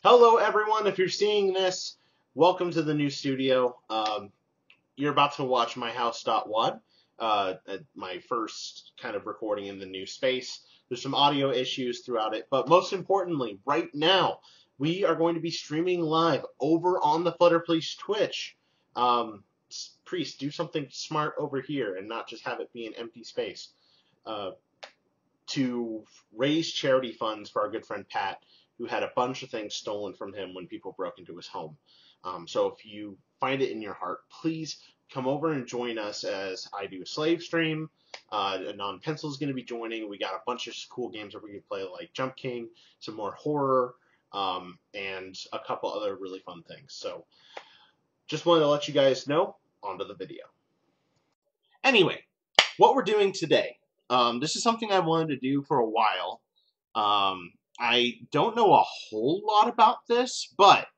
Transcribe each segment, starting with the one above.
Hello, everyone. If you're seeing this, welcome to the new studio. You're about to watch MyHouse.WAD, my first kind of recording in the new space. There's some audio issues throughout it, but most importantly, right now, we are going to be streaming live over on the Flutter Police Twitch. Priest, do something smart over here and not just have it be an empty space. Uh, to raise charity funds for our good friend Pat, who had a bunch of things stolen from him when people broke into his home. So if you find it in your heart, please come over and join us as I do a slave stream. Non Pencil is going to be joining. We got a bunch of cool games that we can play, like Jump King, some more horror, and a couple other really fun things. So just wanted to let you guys know. Onto the video. Anyway, what we're doing today. This is something I wanted to do for a while. I don't know a whole lot about this, but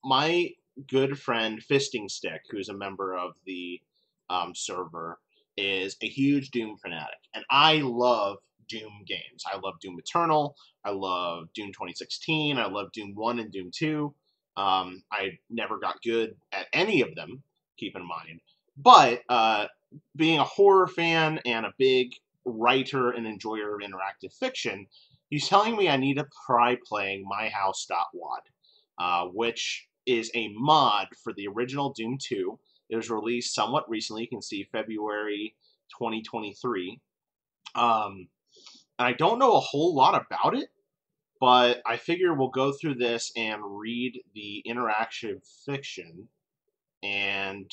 my good friend Fisting Stick, who's a member of the server, is a huge Doom fanatic, and I love Doom games. I love Doom Eternal. I love Doom 2016. I love Doom 1 and Doom 2. I never got good at any of them, keep in mind. But being a horror fan and a big writer and enjoyer of interactive fiction, he's telling me I need to try playing MyHouse.WAD, which is a mod for the original Doom 2. It was released somewhat recently. You can see February 2023. And I don't know a whole lot about it, but I figure we'll go through this and read the interactive fiction and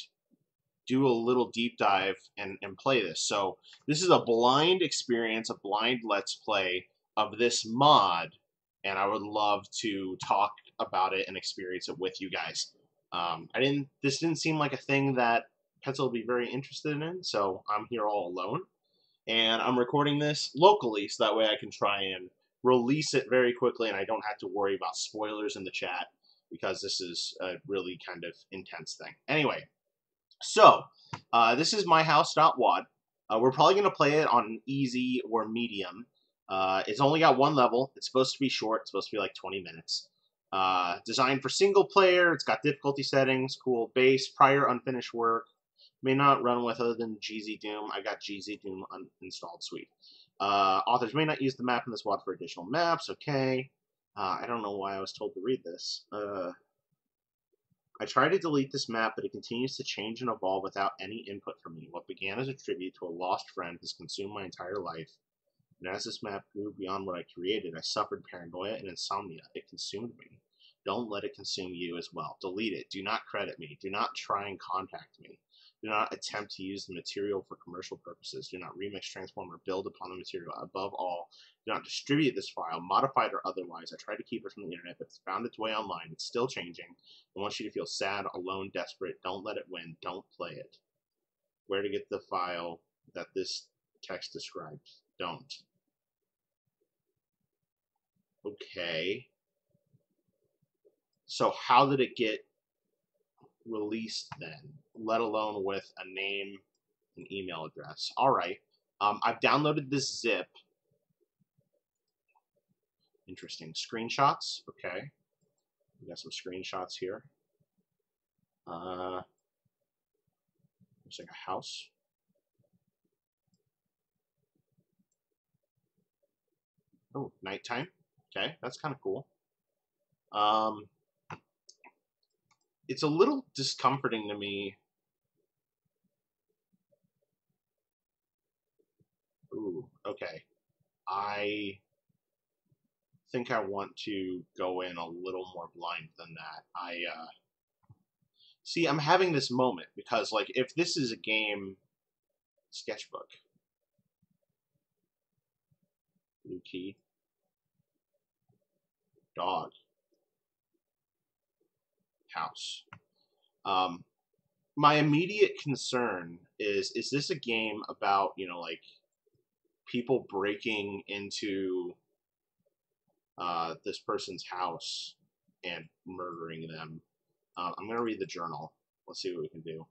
do a little deep dive and play this. So this is a blind experience, a blind let's play of this mod, and I would love to talk about it and experience it with you guys. This didn't seem like a thing that Pencil would be very interested in, so I'm here all alone. And I'm recording this locally, so that way I can try and release it very quickly, and I don't have to worry about spoilers in the chat, because this is a really kind of intense thing. Anyway, so this is MyHouse.WAD. We're probably going to play it on easy or medium. It's only got one level. It's supposed to be short. It's supposed to be like 20 minutes. Designed for single player. It's got difficulty settings, cool base, prior unfinished work. May not run with other than GZ Doom. I got GZ Doom uninstalled. Sweet. Authors may not use the map in this WAD for additional maps. Okay. I don't know why I was told to read this. I tried to delete this map, but it continues to change and evolve without any input from me. What began as a tribute to a lost friend has consumed my entire life. And as this map grew beyond what I created, I suffered paranoia and insomnia. It consumed me. Don't let it consume you as well. Delete it. Do not credit me. Do not try and contact me. Do not attempt to use the material for commercial purposes. Do not remix, transform, or build upon the material. Above all, do not distribute this file, modify it or otherwise. I tried to keep it from the internet, but it's found its way online. It's still changing. I want you to feel sad, alone, desperate. Don't let it win. Don't play it. Where to get the file that this text describes? Don't. Okay. So how did it get released then, let alone with a name and email address? All right. I've downloaded this zip. Interesting. Screenshots. Okay. We got some screenshots here. Looks like a house. Oh, nighttime. Okay, that's kind of cool. It's a little discomforting to me. Ooh, okay. I think I want to go in a little more blind than that. See, I'm having this moment because, like, if this is a game, sketchbook, blue key, dog, house. My immediate concern is this a game about, like, people breaking into this person's house and murdering them? I'm going to read the journal. Let's see what we can do.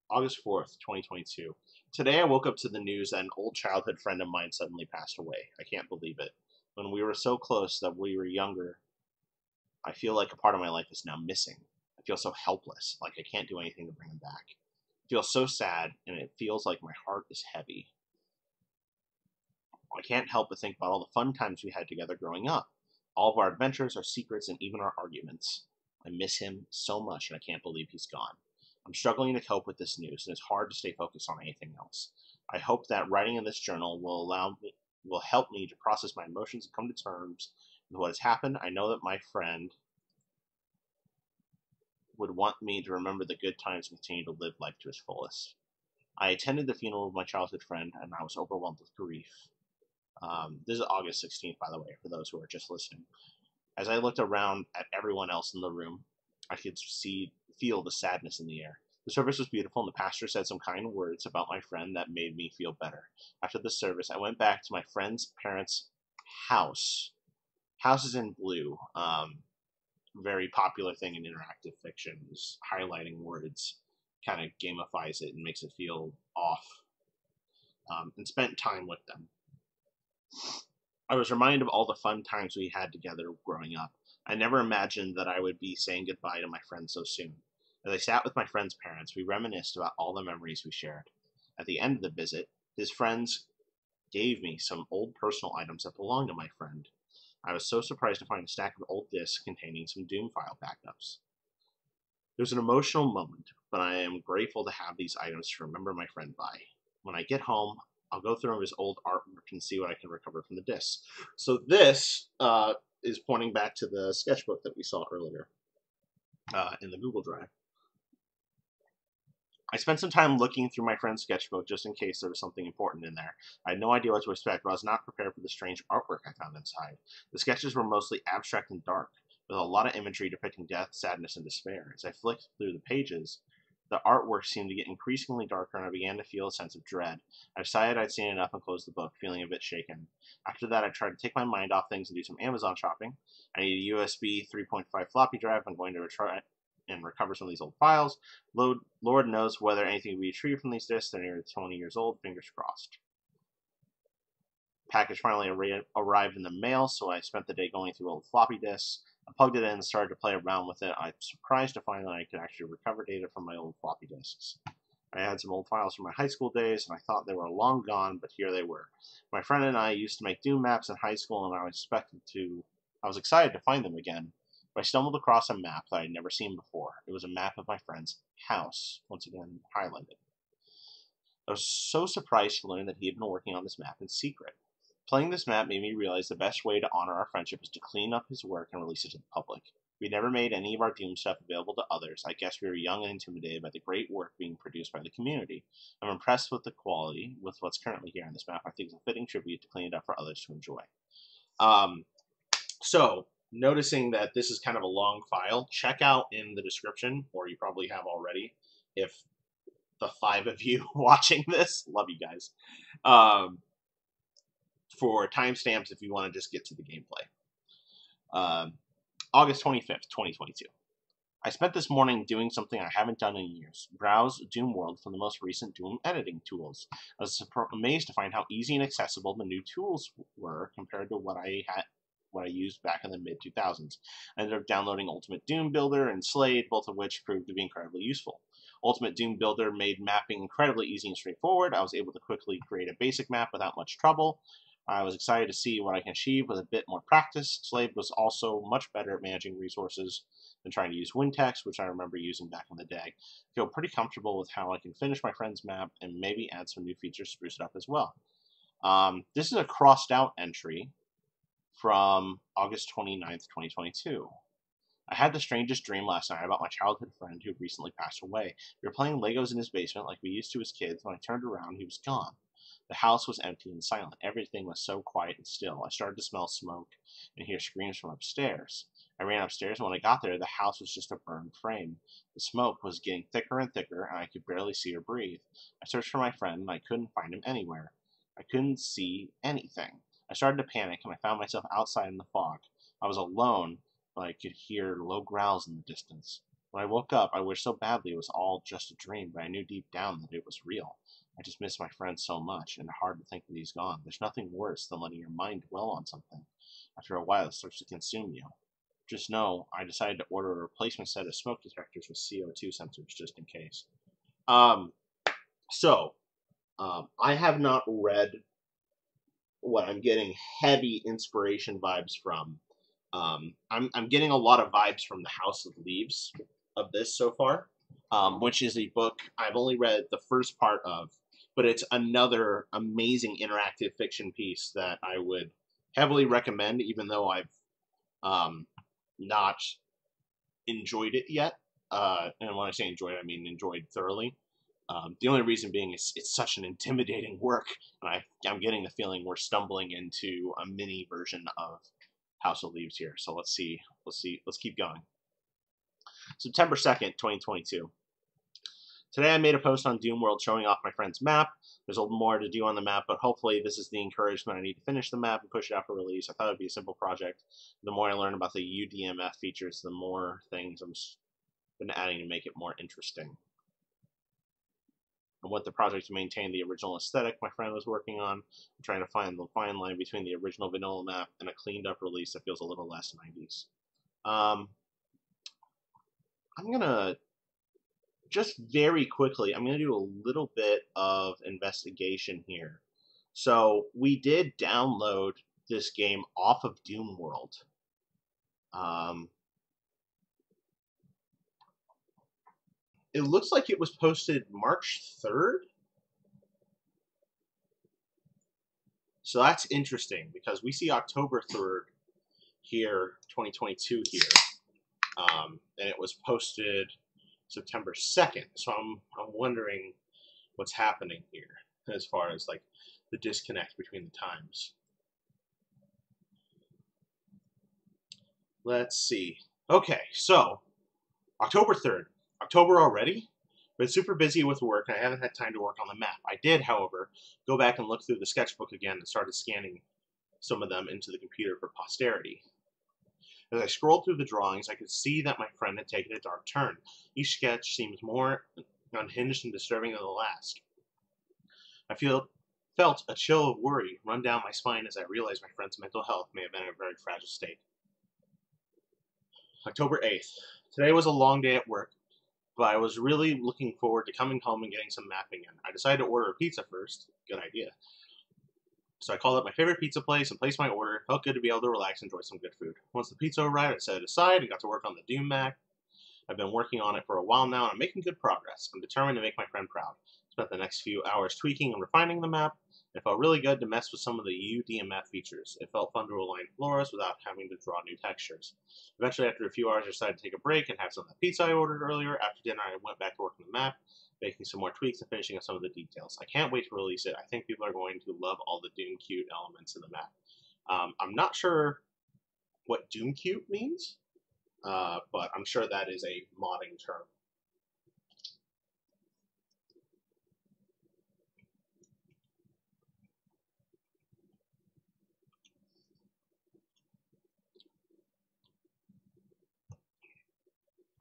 August 4th, 2022. Today I woke up to the news that an old childhood friend of mine suddenly passed away. I can't believe it. When we were so close that we were younger, I feel like a part of my life is now missing. I feel so helpless, like I can't do anything to bring him back. I feel so sad, and it feels like my heart is heavy. I can't help but think about all the fun times we had together growing up. All of our adventures, our secrets, and even our arguments. I miss him so much, and I can't believe he's gone. I'm struggling to cope with this news, and it's hard to stay focused on anything else. I hope that writing in this journal will help me to process my emotions and come to terms with what has happened. I know that my friend would want me to remember the good times and continue to live life to its fullest. I attended the funeral of my childhood friend, and I was overwhelmed with grief. This is August 16th, by the way, for those who are just listening. As I looked around at everyone else in the room, I could feel the sadness in the air. The service was beautiful, and the pastor said some kind words about my friend that made me feel better. After the service, I went back to my friend's parents' house. House is in blue. Very popular thing in interactive fiction is highlighting words. Kind of gamifies it and makes it feel off. And spent time with them. I was reminded of all the fun times we had together growing up. I never imagined that I would be saying goodbye to my friend so soon. As I sat with my friend's parents, we reminisced about all the memories we shared. At the end of the visit, his friends gave me some old personal items that belonged to my friend. I was so surprised to find a stack of old discs containing some Doom file backups. It was an emotional moment, but I am grateful to have these items to remember my friend by. When I get home, I'll go through his old artwork and see what I can recover from the discs. So this is pointing back to the sketchbook that we saw earlier in the Google Drive. I spent some time looking through my friend's sketchbook just in case there was something important in there. I had no idea what to expect, but I was not prepared for the strange artwork I found inside. The sketches were mostly abstract and dark, with a lot of imagery depicting death, sadness, and despair. As I flicked through the pages, the artwork seemed to get increasingly darker, and I began to feel a sense of dread. I decided I'd seen enough and closed the book, feeling a bit shaken. After that, I tried to take my mind off things and do some Amazon shopping. I need a USB 3.5 floppy drive. I'm going to try and recover some of these old files. Lord knows whether anything will be retrieved from these discs. They're nearly 20 years old. Fingers crossed. Package finally arrived in the mail, so I spent the day going through old floppy disks. I plugged it in and started to play around with it. I'm surprised to find that I could actually recover data from my old floppy disks. I had some old files from my high school days, and I thought they were long gone, but here they were. My friend and I used to make Doom maps in high school, and I was excited to find them again. But I stumbled across a map that I had never seen before. It was a map of my friend's house, once again highlighted. I was so surprised to learn that he had been working on this map in secret. Playing this map made me realize the best way to honor our friendship is to clean up his work and release it to the public. We never made any of our Doom stuff available to others. I guess we were young and intimidated by the great work being produced by the community. I'm impressed with the quality, with what's currently here on this map. I think it's a fitting tribute to clean it up for others to enjoy. So, noticing that this is kind of a long file, check out in the description, or you probably have already, if the 5 of you watching this, love you guys, for timestamps if you want to just get to the gameplay. August 25th, 2022. I spent this morning doing something I haven't done in years. Browse Doom World for the most recent Doom editing tools. I was amazed to find how easy and accessible the new tools were compared to what I used back in the mid-2000s. I ended up downloading Ultimate Doom Builder and Slade, both of which proved to be incredibly useful. Ultimate Doom Builder made mapping incredibly easy and straightforward. I was able to quickly create a basic map without much trouble. I was excited to see what I can achieve with a bit more practice. Slade was also much better at managing resources than trying to use WinText, which I remember using back in the day. I feel pretty comfortable with how I can finish my friend's map and maybe add some new features to spruce it up as well. This is a crossed out entry from August 29th, 2022. I had the strangest dream last night about my childhood friend who recently passed away. We were playing Legos in his basement like we used to as kids. When I turned around, he was gone. The house was empty and silent. Everything was so quiet and still. I started to smell smoke and hear screams from upstairs. I ran upstairs, and when I got there, the house was just a burned frame. The smoke was getting thicker and thicker, and I could barely see or breathe. I searched for my friend, and I couldn't find him anywhere. I couldn't see anything. I started to panic, and I found myself outside in the fog. I was alone, but I could hear low growls in the distance. When I woke up, I wished so badly it was all just a dream, but I knew deep down that it was real. I just miss my friend so much, and hard to think that he's gone. There's nothing worse than letting your mind dwell on something. After a while, it starts to consume you. just know I decided to order a replacement set of smoke detectors with CO2 sensors just in case. I have not read what I'm getting heavy inspiration vibes from. I'm getting a lot of vibes from the House of Leaves of this so far, which is a book I've only read the first part of, but it's another amazing interactive fiction piece that I would heavily recommend, even though I've not enjoyed it yet. And when I say enjoyed, I mean enjoyed thoroughly. The only reason being is it's such an intimidating work, and I'm getting the feeling we're stumbling into a mini version of House of Leaves here. So let's keep going. September 2nd, 2022. Today I made a post on Doom World showing off my friend's map. There's a little more to do on the map, but hopefully this is the encouragement I need to finish the map and push it out for release. I thought it would be a simple project. The more I learn about the UDMF features, the more things I'm been adding to make it more interesting. I want the project to maintain the original aesthetic my friend was working on. I'm trying to find the fine line between the original vanilla map and a cleaned up release that feels a little less 90s. I'm gonna just very quickly, I'm going to do a little bit of investigation here. So we did download this game off of Doom World. It looks like it was posted March 3rd. So that's interesting because we see October 3rd here, 2022 here. And it was posted September 2nd. So I'm wondering what's happening here as far as like the disconnect between the times. Let's see. Okay, so October 3rd. October already? Been super busy with work and I haven't had time to work on the map. I did, however, go back and look through the sketchbook again and started scanning some of them into the computer for posterity. As I scrolled through the drawings, I could see that my friend had taken a dark turn. Each sketch seems more unhinged and disturbing than the last. I felt a chill of worry run down my spine as I realized my friend's mental health may have been in a very fragile state. October 8th. Today was a long day at work, but I was really looking forward to coming home and getting some mapping in. I decided to order a pizza first. Good idea. So I called up my favorite pizza place and placed my order. Felt good to be able to relax and enjoy some good food. Once the pizza arrived, I set it aside and got to work on the Doom map. I've been working on it for a while now, and I'm making good progress. I'm determined to make my friend proud. Spent the next few hours tweaking and refining the map. It felt really good to mess with some of the UDMF features. It felt fun to align floors without having to draw new textures. Eventually, after a few hours, I decided to take a break and have some of the pizza I ordered earlier. After dinner, I went back to work on the map, making some more tweaks and finishing up some of the details. I can't wait to release it. I think people are going to love all the Doom Cute elements in the map. I'm not sure what Doom Cute means, but I'm sure that is a modding term.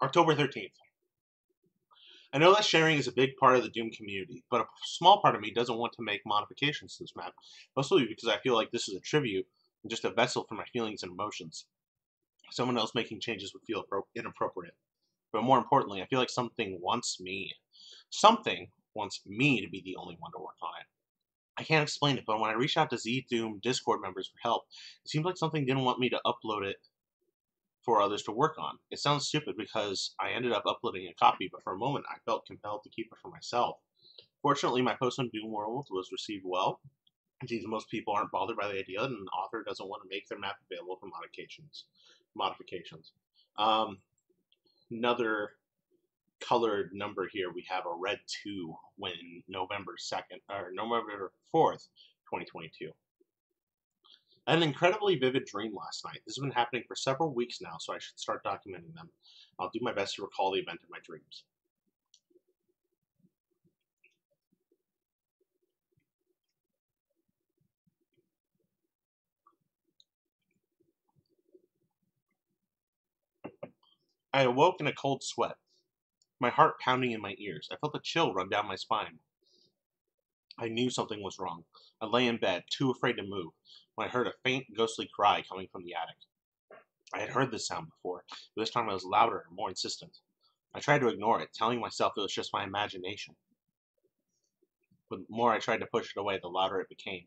October 13th. I know that sharing is a big part of the Doom community, but a small part of me doesn't want to make modifications to this map, mostly because I feel like this is a tribute and just a vessel for my feelings and emotions. Someone else making changes would feel inappropriate. But more importantly, I feel like something wants me to be the only one to work on it. I can't explain it, but when I reached out to Z-Doom Discord members for help, it seemed like something didn't want me to upload it for others to work on. It sounds stupid because I ended up uploading a copy, but for a moment I felt compelled to keep it for myself. Fortunately, my post on Doom World was received well. It seems most people aren't bothered by the idea that an author doesn't want to make their map available for modifications. Another colored number here, we have a red 2 when November 4th, 2022. I had an incredibly vivid dream last night. This has been happening for several weeks now, so I should start documenting them. I'll do my best to recall the event in my dreams. I awoke in a cold sweat, my heart pounding in my ears. I felt a chill run down my spine. I knew something was wrong. I lay in bed, too afraid to move, when I heard a faint, ghostly cry coming from the attic. I had heard this sound before, but this time it was louder and more insistent. I tried to ignore it, telling myself it was just my imagination. But the more I tried to push it away, the louder it became.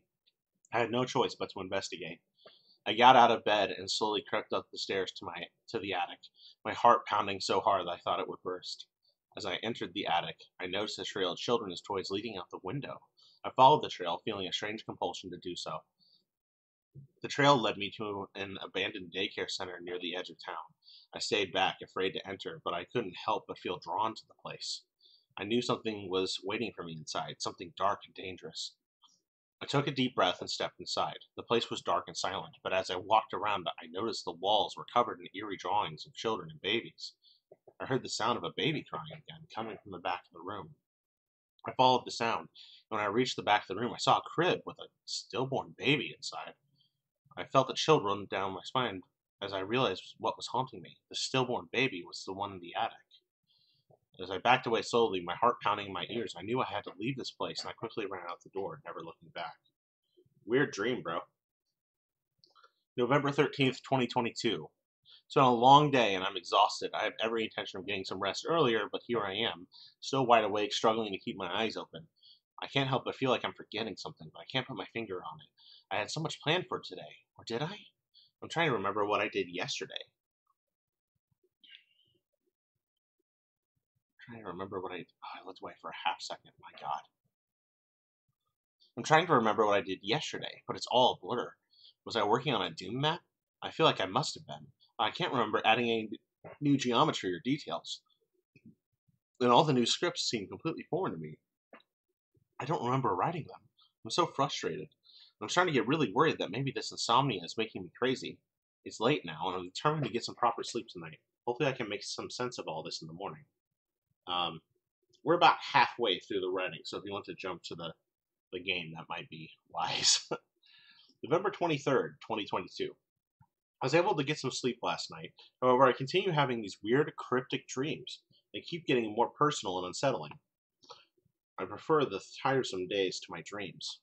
I had no choice but to investigate. I got out of bed and slowly crept up the stairs to the attic, my heart pounding so hard that I thought it would burst. As I entered the attic, I noticed a trail of children's toys leading out the window. I followed the trail, feeling a strange compulsion to do so. The trail led me to an abandoned daycare center near the edge of town. I stayed back, afraid to enter, but I couldn't help but feel drawn to the place. I knew something was waiting for me inside, something dark and dangerous. I took a deep breath and stepped inside. The place was dark and silent, but as I walked around it, I noticed the walls were covered in eerie drawings of children and babies. I heard the sound of a baby crying again, coming from the back of the room. I followed the sound. When I reached the back of the room, I saw a crib with a stillborn baby inside. I felt a chill run down my spine as I realized what was haunting me. The stillborn baby was the one in the attic. As I backed away slowly, my heart pounding in my ears, I knew I had to leave this place, and I quickly ran out the door, never looking back. Weird dream, bro. November 13th, 2022. It's been a long day, and I'm exhausted. I have every intention of getting some rest earlier, but here I am, still wide awake, struggling to keep my eyes open. I can't help but feel like I'm forgetting something, but I can't put my finger on it. I had so much planned for today. Or did I? I'm trying to remember what I did yesterday. Trying to remember what I looked away for a half second. My God. I'm trying to remember what I did yesterday, but it's all a blur. Was I working on a Doom map? I feel like I must have been. I can't remember adding any new geometry or details. And all the new scripts seem completely foreign to me. I don't remember writing them. I'm so frustrated. I'm starting to get really worried that maybe this insomnia is making me crazy. It's late now, and I'm determined to get some proper sleep tonight. Hopefully I can make some sense of all this in the morning. We're about halfway through the writing, so if you want to jump to the game, that might be wise. November 23rd, 2022. I was able to get some sleep last night. However, I continue having these weird, cryptic dreams. They keep getting more personal and unsettling. I prefer the tiresome days to my dreams.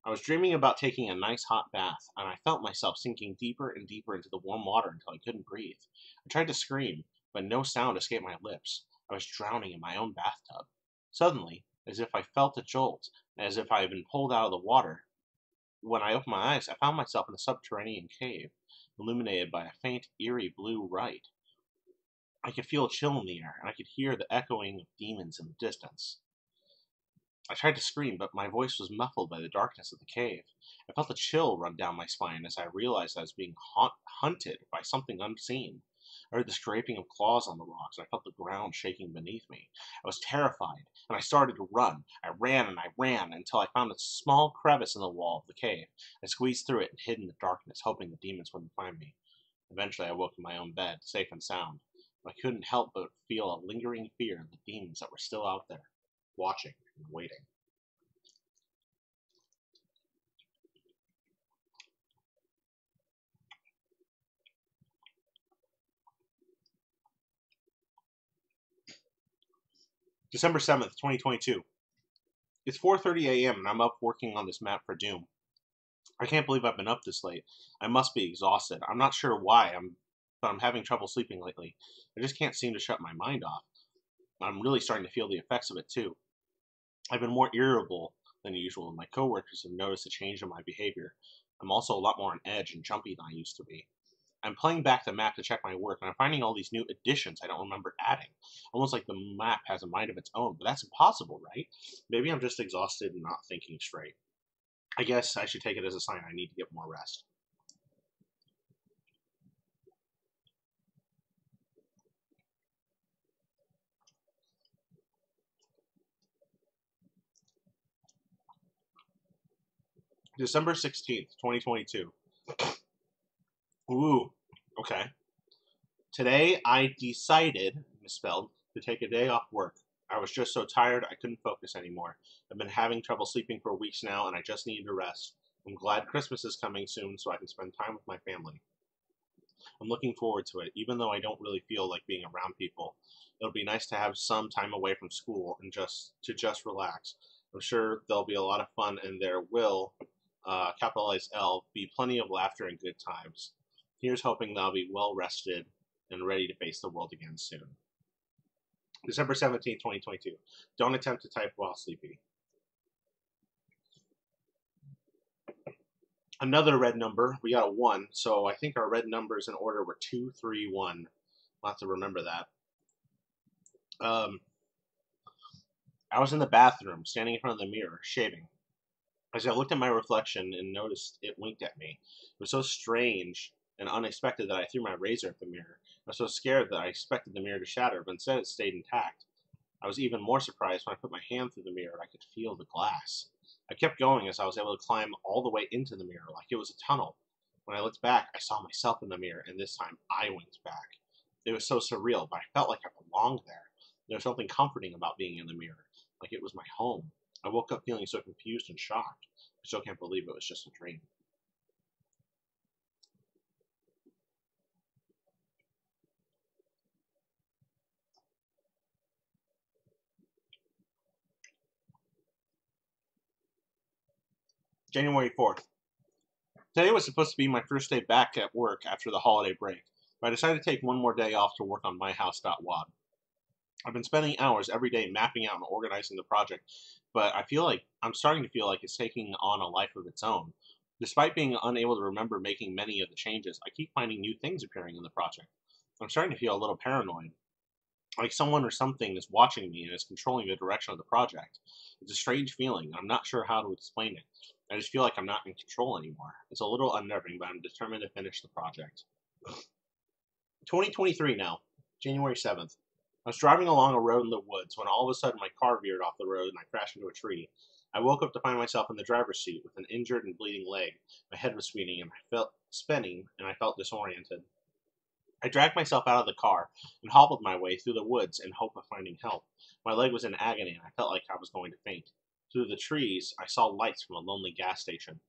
I was dreaming about taking a nice hot bath, and I felt myself sinking deeper and deeper into the warm water until I couldn't breathe. I tried to scream, but no sound escaped my lips. I was drowning in my own bathtub. Suddenly, as if I felt a jolt, as if I had been pulled out of the water, when I opened my eyes, I found myself in a subterranean cave, illuminated by a faint, eerie blue light. I could feel a chill in the air, and I could hear the echoing of demons in the distance. I tried to scream, but my voice was muffled by the darkness of the cave. I felt a chill run down my spine as I realized I was being hunted by something unseen. I heard the scraping of claws on the rocks, and I felt the ground shaking beneath me. I was terrified, and I started to run. I ran and I ran until I found a small crevice in the wall of the cave. I squeezed through it and hid in the darkness, hoping the demons wouldn't find me. Eventually, I woke in my own bed, safe and sound. But I couldn't help but feel a lingering fear of the demons that were still out there, watching and waiting. December 7th, 2022. It's 4:30 a.m. and I'm up working on this map for Doom. I can't believe I've been up this late. I must be exhausted. I'm not sure why, but I'm having trouble sleeping lately. I just can't seem to shut my mind off. I'm really starting to feel the effects of it too. I've been more irritable than usual, and my coworkers have noticed a change in my behavior. I'm also a lot more on edge and jumpy than I used to be. I'm playing back the map to check my work, and I'm finding all these new additions I don't remember adding. Almost like the map has a mind of its own, but that's impossible, right? Maybe I'm just exhausted and not thinking straight. I guess I should take it as a sign I need to get more rest. December 16th, 2022. Ooh, okay. Today I decided, misspelled, to take a day off work. I was just so tired I couldn't focus anymore. I've been having trouble sleeping for weeks now, and I just needed to rest. I'm glad Christmas is coming soon so I can spend time with my family. I'm looking forward to it, even though I don't really feel like being around people. It'll be nice to have some time away from school and just relax. I'm sure there'll be a lot of fun, and there will, capitalize L, be plenty of laughter and good times. Here's hoping that I'll be well rested and ready to face the world again soon. December 17th, 2022. Don't attempt to type while sleepy. Another red number. We got a 1, so I think our red numbers in order were 2, 3, 1. I'll have to remember that. I was in the bathroom, standing in front of the mirror, shaving. As I looked at my reflection and noticed it winked at me, it was so strange and unexpected that I threw my razor at the mirror. I was so scared that I expected the mirror to shatter, but instead it stayed intact. I was even more surprised when I put my hand through the mirror and I could feel the glass. I kept going as I was able to climb all the way into the mirror like it was a tunnel. When I looked back, I saw myself in the mirror, and this time I winked back. It was so surreal, but I felt like I belonged there. There was something comforting about being in the mirror, like it was my home. I woke up feeling so confused and shocked. I still can't believe it was just a dream. January 4th. Today was supposed to be my first day back at work after the holiday break, but I decided to take one more day off to work on MyHouse.WAD. I've been spending hours every day mapping out and organizing the project, but I'm starting to feel like it's taking on a life of its own. Despite being unable to remember making many of the changes, I keep finding new things appearing in the project. I'm starting to feel a little paranoid, like someone or something is watching me and is controlling the direction of the project. It's a strange feeling, and I'm not sure how to explain it. I just feel like I'm not in control anymore. It's a little unnerving, but I'm determined to finish the project. 2023 now, January 7th. I was driving along a road in the woods when all of a sudden my car veered off the road and I crashed into a tree. I woke up to find myself in the driver's seat with an injured and bleeding leg. My head was spinning and I felt disoriented. I dragged myself out of the car and hobbled my way through the woods in hope of finding help. My leg was in agony and I felt like I was going to faint. Through the trees, I saw lights from a lonely gas station.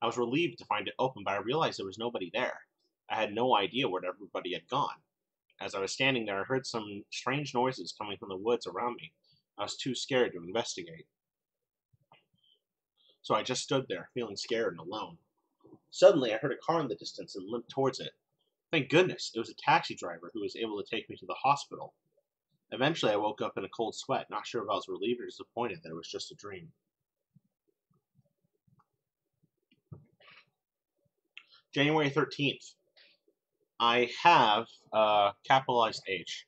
I was relieved to find it open, but I realized there was nobody there. I had no idea where everybody had gone. As I was standing there, I heard some strange noises coming from the woods around me. I was too scared to investigate. So I just stood there, feeling scared and alone. Suddenly, I heard a car in the distance and limped towards it. Thank goodness, it was a taxi driver who was able to take me to the hospital. Eventually, I woke up in a cold sweat, not sure if I was relieved or disappointed that it was just a dream. January 13th. I have capitalized H,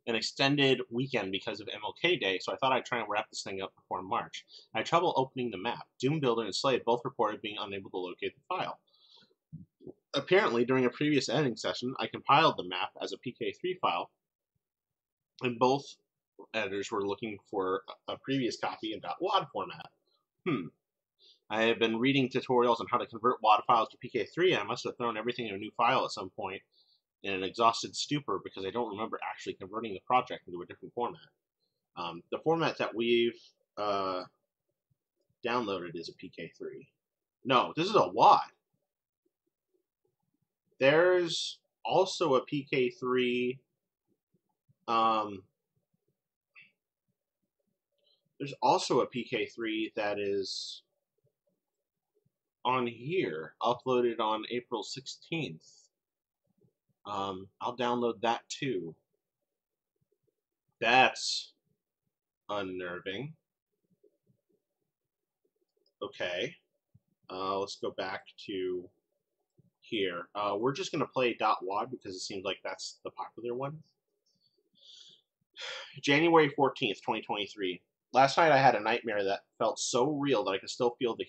an extended weekend because of MLK Day, so I thought I'd try and wrap this thing up before March. I had trouble opening the map. Doom Builder and Slade both reported being unable to locate the file. Apparently, during a previous editing session, I compiled the map as a PK3 file, and both editors were looking for a previous copy in .WAD format. I have been reading tutorials on how to convert WAD files to PK3, and I must have thrown everything in a new file at some point in an exhausted stupor because I don't remember actually converting the project into a different format. The format that we've downloaded is a PK3. No, this is a WAD. There's also a PK3. There's also a PK3 that is on here, uploaded on April 16th. I'll download that too. That's unnerving. Okay. Let's go back to here. We're just going to play .WAD because it seems like that's the popular one. January 14th, 2023. Last night I had a nightmare that felt so real that I could still feel the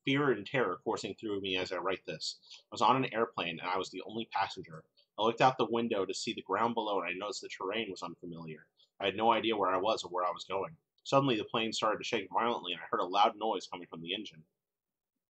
fear and terror coursing through me as I write this. I was on an airplane and I was the only passenger. I looked out the window to see the ground below and I noticed the terrain was unfamiliar. I had no idea where I was or where I was going. Suddenly the plane started to shake violently and I heard a loud noise coming from the engine.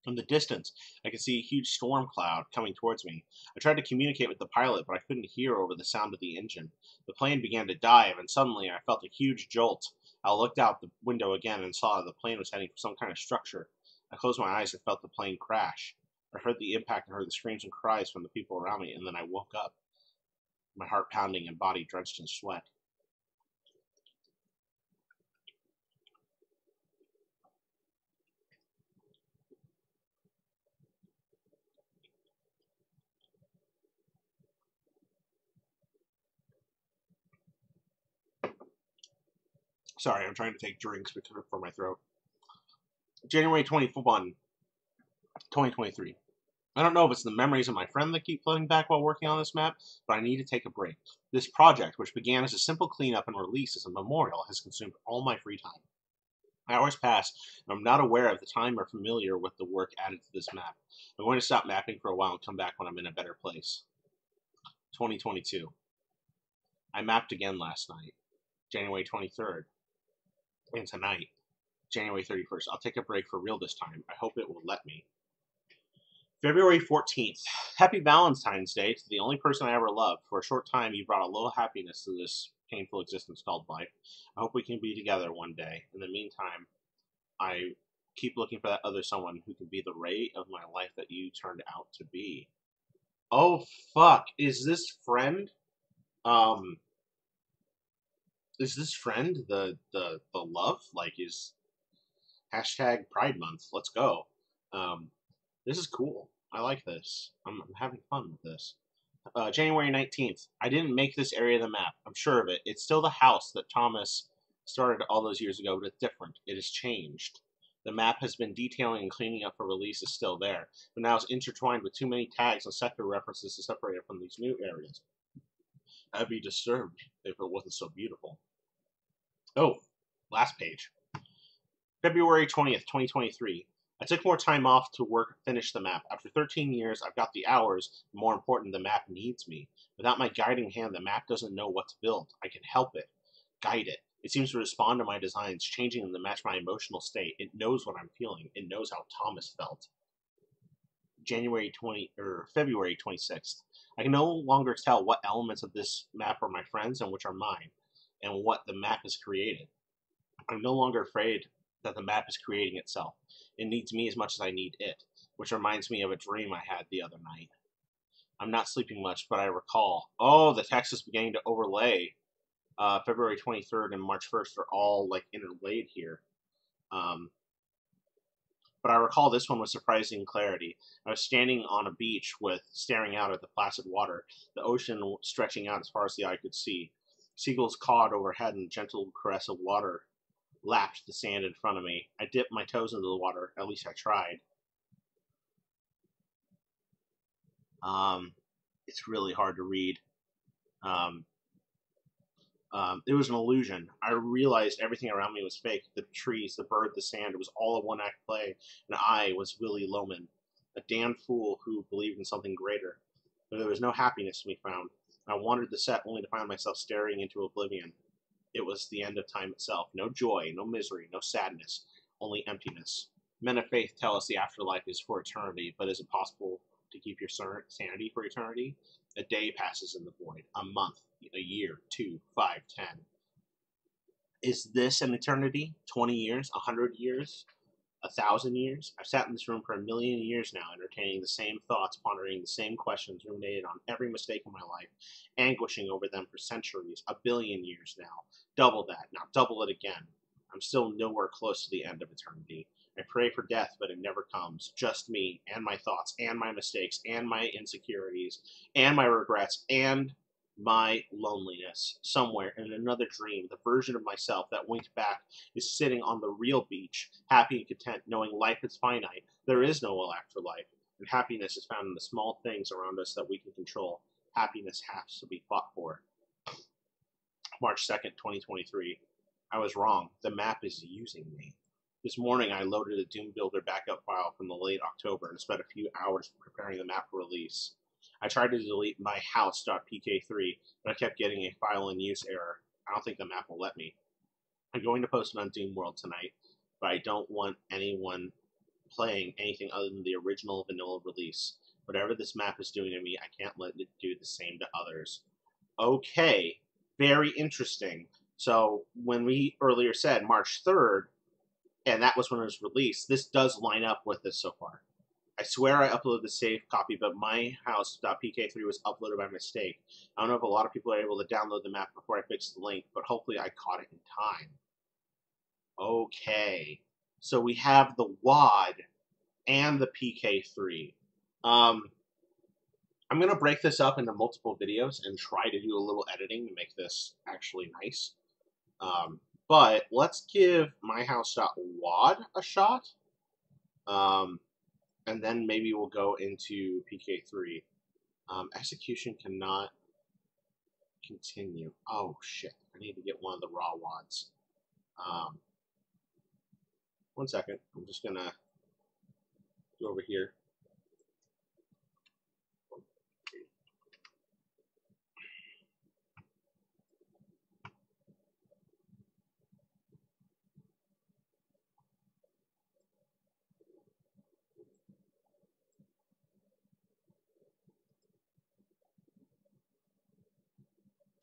From the distance, I could see a huge storm cloud coming towards me. I tried to communicate with the pilot, but I couldn't hear over the sound of the engine. The plane began to dive, and suddenly I felt a huge jolt. I looked out the window again and saw the plane was heading for some kind of structure. I closed my eyes and felt the plane crash. I heard the impact and heard the screams and cries from the people around me, and then I woke up, my heart pounding and body drenched in sweat. Sorry, I'm trying to take drinks for my throat. January 21, 2023. I don't know if it's the memories of my friend that keep flooding back while working on this map, but I need to take a break. This project, which began as a simple cleanup and release as a memorial, has consumed all my free time. Hours pass, and I'm not aware of the time or familiar with the work added to this map. I'm going to stop mapping for a while and come back when I'm in a better place. 2022. I mapped again last night, January 23rd, and tonight, January 31st. I'll take a break for real this time. I hope it will let me. February 14th. Happy Valentine's Day to the only person I ever loved. For a short time, you brought a little happiness to this painful existence called life. I hope we can be together one day. In the meantime, I keep looking for that other someone who can be the ray of my life that you turned out to be. Oh, fuck. Is this friend? Is this friend the love? Like, is hashtag Pride Month. Let's go. This is cool. I like this. I'm having fun with this. January 19th. I didn't make this area of the map. I'm sure of it. It's still the house that Thomas started all those years ago, but it's different. It has changed. The map has been detailing and cleaning up for release is still there, but now it's intertwined with too many tags and sector references to separate it from these new areas. I'd be disturbed if it wasn't so beautiful. Oh, last page. February 20th, 2023. I took more time off to finish the map. After 13 years, I've got the hours. More important, the map needs me. Without my guiding hand, the map doesn't know what to build. I can help it, guide it. It seems to respond to my designs, changing them to match my emotional state. It knows what I'm feeling. It knows how Thomas felt. February 26th. I can no longer tell what elements of this map are my friends and which are mine, and what the map has created. I'm no longer afraid that the map is creating itself. It needs me as much as I need it, which reminds me of a dream I had the other night. I'm not sleeping much, but I recall. Oh, the text is beginning to overlay. February 23rd and March 1st are all like interlaid here. But I recall this one with surprising clarity. I was standing on a beach staring out at the placid water, the ocean stretching out as far as the eye could see. Seagulls cawed overhead, and the gentle caress of water lapped the sand in front of me. I dipped my toes into the water. At least I tried. It's really hard to read. It was an illusion. I realized everything around me was fake. The trees, the bird, the sand. It was all a one-act play. And I was Willie Loman, a damned fool who believed in something greater. But there was no happiness to be found. I wandered the set only to find myself staring into oblivion. It was the end of time itself. No joy, no misery, no sadness, only emptiness. Men of faith tell us the afterlife is for eternity, but is it possible to keep your sanity for eternity? A day passes in the void, a month, a year, 2, 5, 10. Is this an eternity? 20 years? 100 years? 1,000 years? I've sat in this room for a million years now, entertaining the same thoughts, pondering the same questions, ruminated on every mistake in my life, anguishing over them for centuries, a billion years now. Double that, now double it again. I'm still nowhere close to the end of eternity. I pray for death, but it never comes. Just me, and my thoughts, and my mistakes, and my insecurities, and my regrets, and my loneliness. Somewhere in another dream, the version of myself that winked back is sitting on the real beach, happy and content, knowing life is finite. There is no afterlife, and happiness is found in the small things around us that we can control. Happiness has to be fought for. March 2nd, 2023. I was wrong. The map is using me. This morning, I loaded a Doom Builder backup file from the late October and spent a few hours preparing the map for release. I tried to delete MyHouse.WAD, but I kept getting a file in use error. I don't think the map will let me. I'm going to post it on Doom World tonight, but I don't want anyone playing anything other than the original vanilla release. Whatever this map is doing to me, I can't let it do the same to others. Okay, very interesting. So when we earlier said March 3rd, and that was when it was released, this does line up with this so far. I swear I uploaded the saved copy, but MyHouse.pk3 was uploaded by mistake. I don't know if a lot of people are able to download the map before I fix the link, but hopefully I caught it in time. Okay, so we have the WAD and the PK3. I'm going to break this up into multiple videos and try to do a little editing to make this actually nice. But let's give MyHouse.WAD a shot. And then maybe we'll go into PK3. Execution cannot continue. Oh, shit. I need to get one of the raw WADs. 1 second. I'm just going to go over here.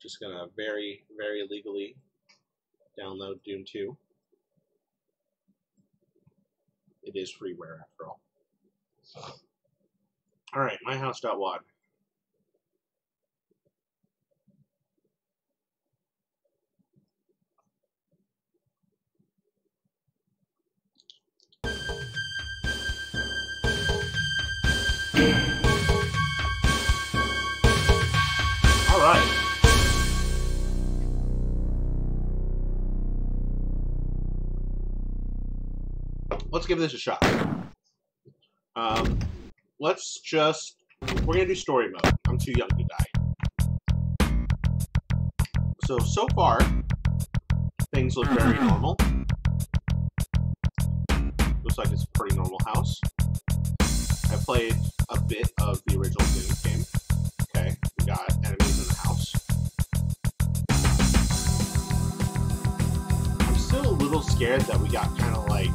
Just gonna very, very legally download Doom 2. It is freeware after all. Alright, MyHouse.WAD. Alright. Let's give this a shot. We're gonna do story mode. I'm too young to die. So far, things look very normal. Looks like it's a pretty normal house. I played a bit of the original Doom game. Okay, we got enemies in the house. I'm still a little scared that we got kind of like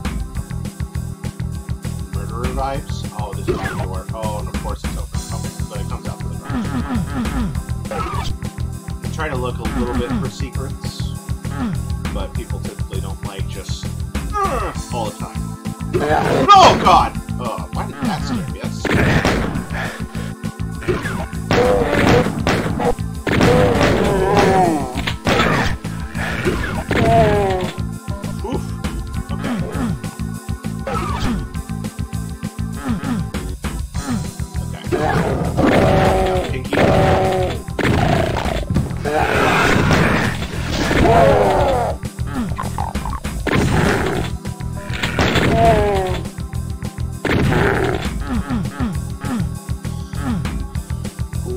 murderer vibes. Oh, this is the door. Oh, and of course it's open. Okay, but it comes out for the garage. I try to look a little bit for secrets, but people typically don't like just all the time. Oh God! Oh, why did that scare me? That's scary.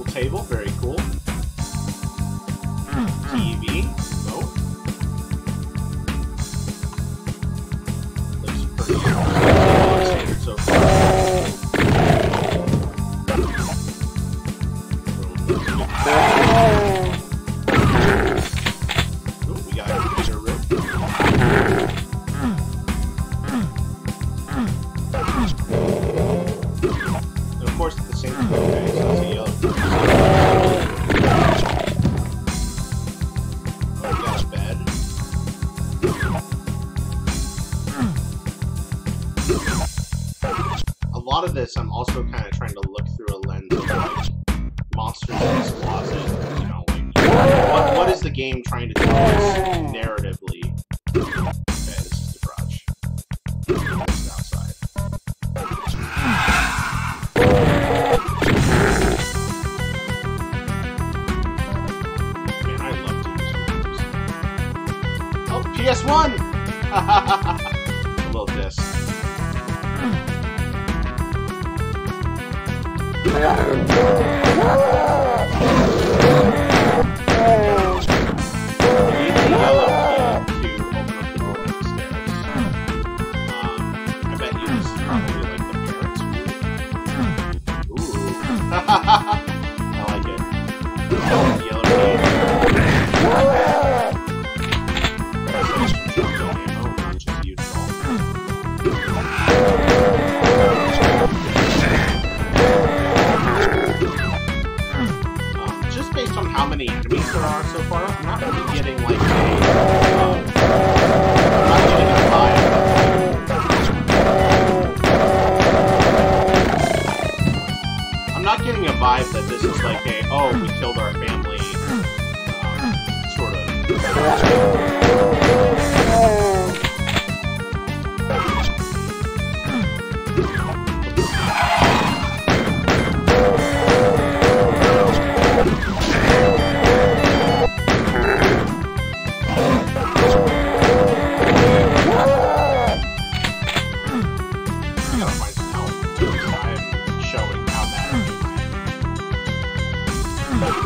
Table, very cool. TV, oh. Looks pretty standard so far. Ooh, we got a bigger room. And of course, at the same time, guys, it's a yellow. A lot of this, I'm also kind of trying to look through a lens of like monsters in this closet. You know, like what is the game trying to tell us narratively? Okay, this is the garage. This is outside. Man, I love Doom. Oh, PS1! A little disc. I like it. Yellow key. Just based on how many enemies there are so far, I'm not really getting like I'm not getting a vibe. I'm not getting a vibe that this is like a, oh, we killed our family, sort of.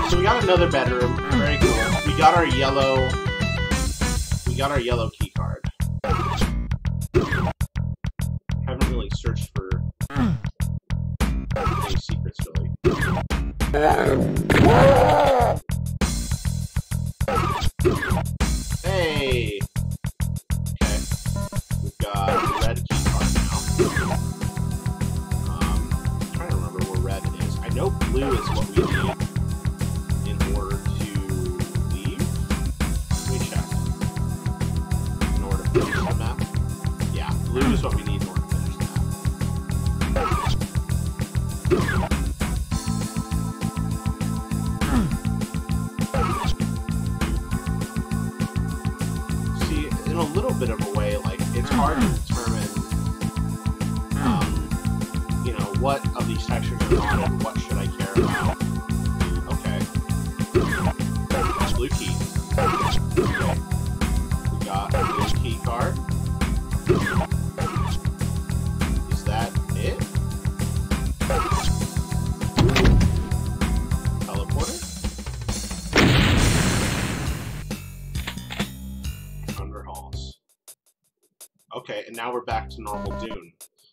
So we got another bedroom. Very cool. We got our yellow key card. Haven't really searched for any secrets really. Hey. Okay. We've got a red key card now. I'm trying to remember where red is. I know blue is what we need in order to leave. Let me check. In order to finish the map. Yeah, blue is what we need in order to finish the map. See, in a little bit of a way, like, it's hard to determine, you know, what of these textures are on and what should I care about. Okay. Blue key. Okay. We got a blue key card. Is that it? Teleporter? Under halls. Okay, and now we're back to normal Dune.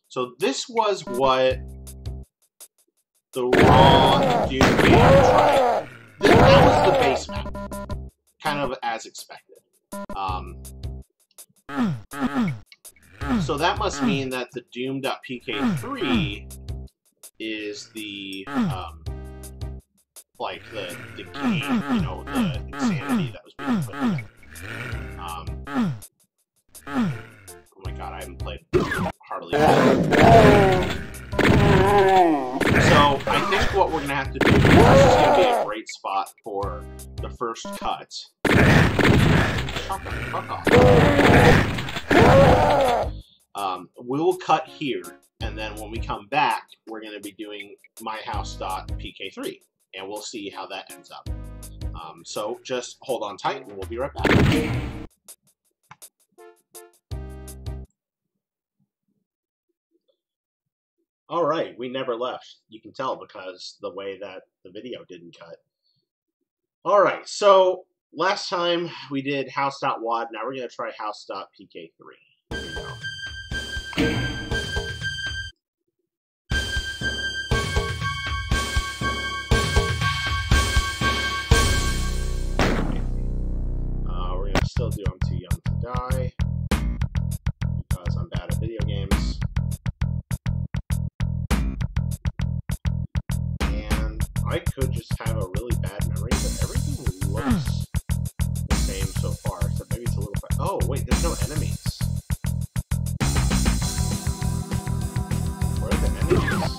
So this was what the raw Dune game tried. That was the base map. Kind of as expected. So that must mean that the Doom.pk3 is the, like, the game, you know, the insanity that was being put together. Oh my god, I haven't played hardly anything. So, I think what we're going to have to do, this is going to be a great spot for the first cut. Fuck off. We'll cut here, and then when we come back, we're going to be doing MyHouse.pk3, and we'll see how that ends up. So just hold on tight, and we'll be right back. Alright, we never left. You can tell because the way that the video didn't cut. Alright, so last time we did House.WAD, now we're going to try House.pk3. Here we go. We're going to still do I'm Too Young to Die because I'm bad at video games. I could just have a really bad memory, but everything looks the same so far, except maybe it's a little bit... Oh, wait, there's no enemies. Where are the enemies?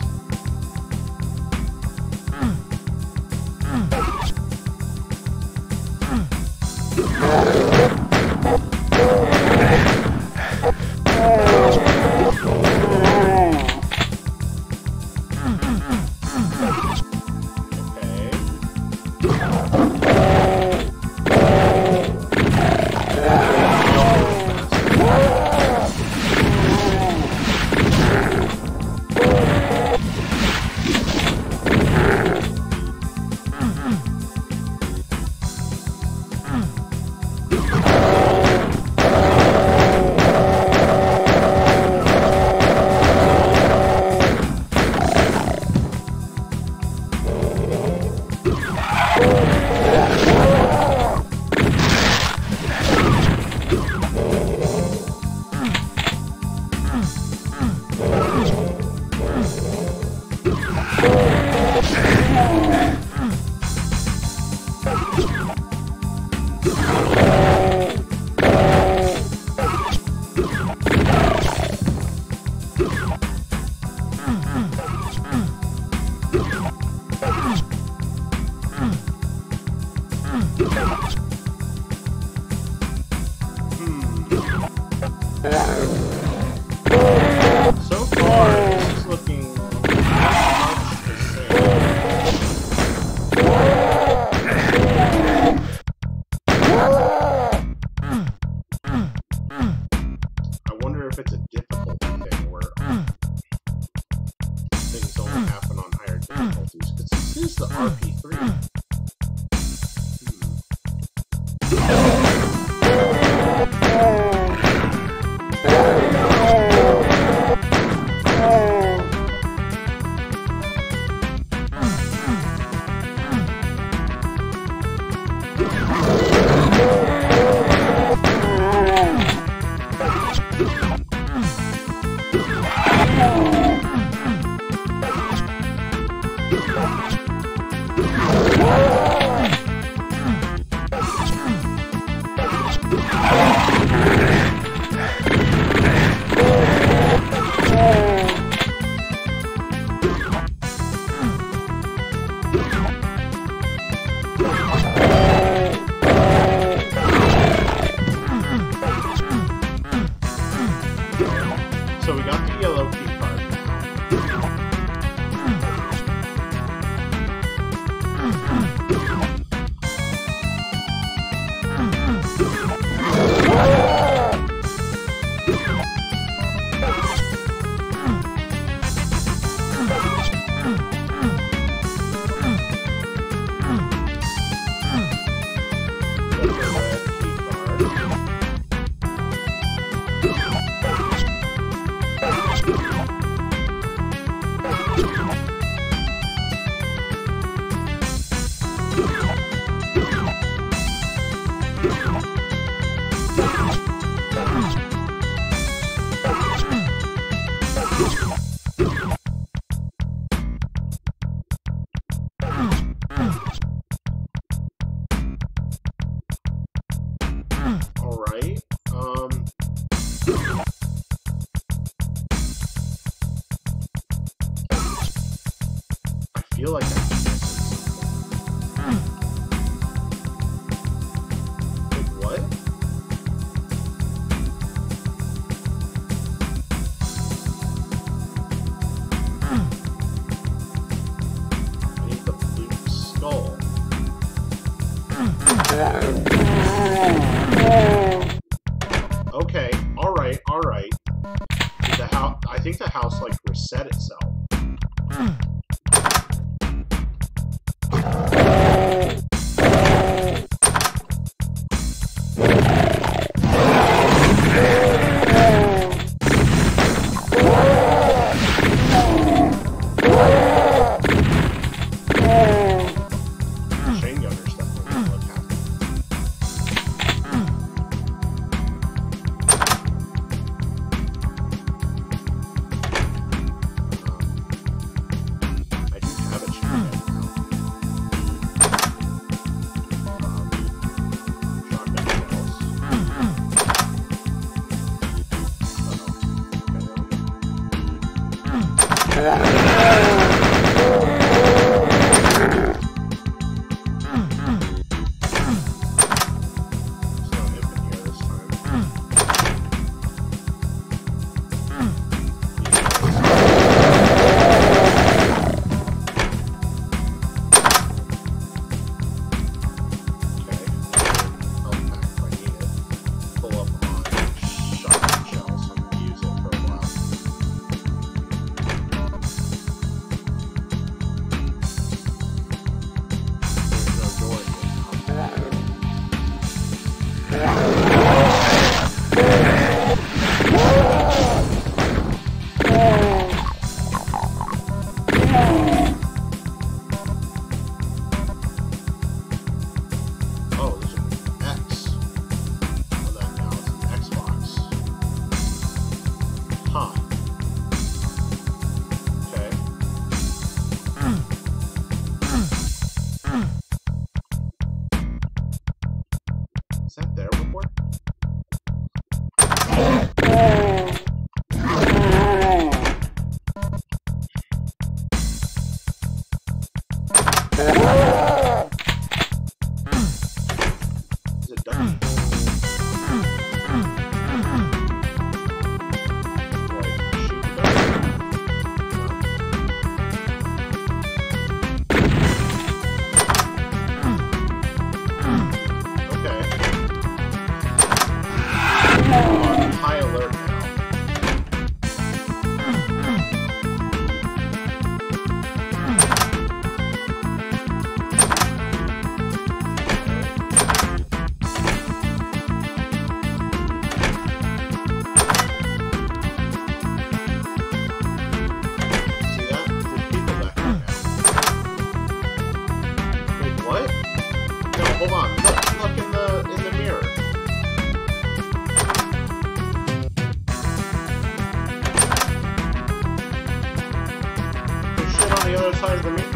Alright. I feel like I'm missing something. Wait, what? I need the blue skull. Okay, alright, alright. I think the house, like, reset itself.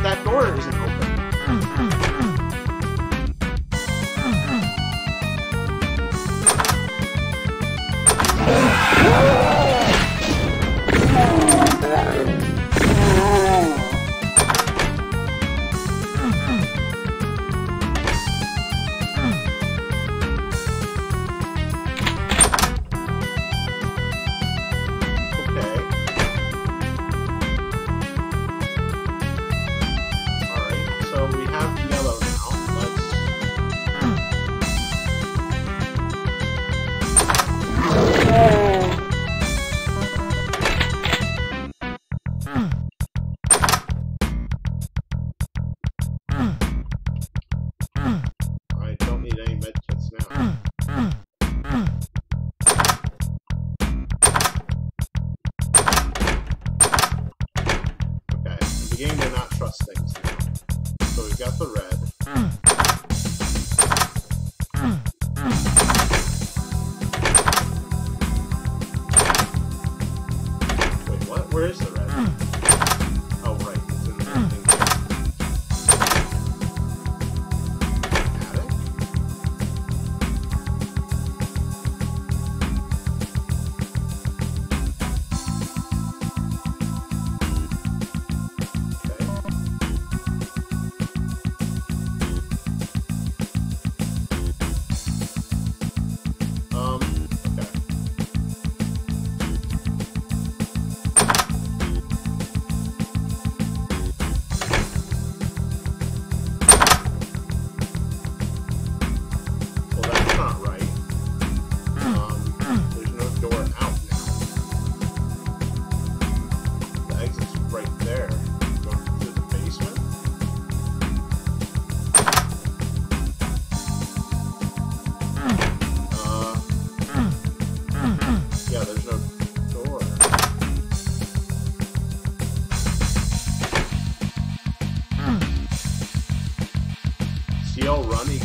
That door isn't open.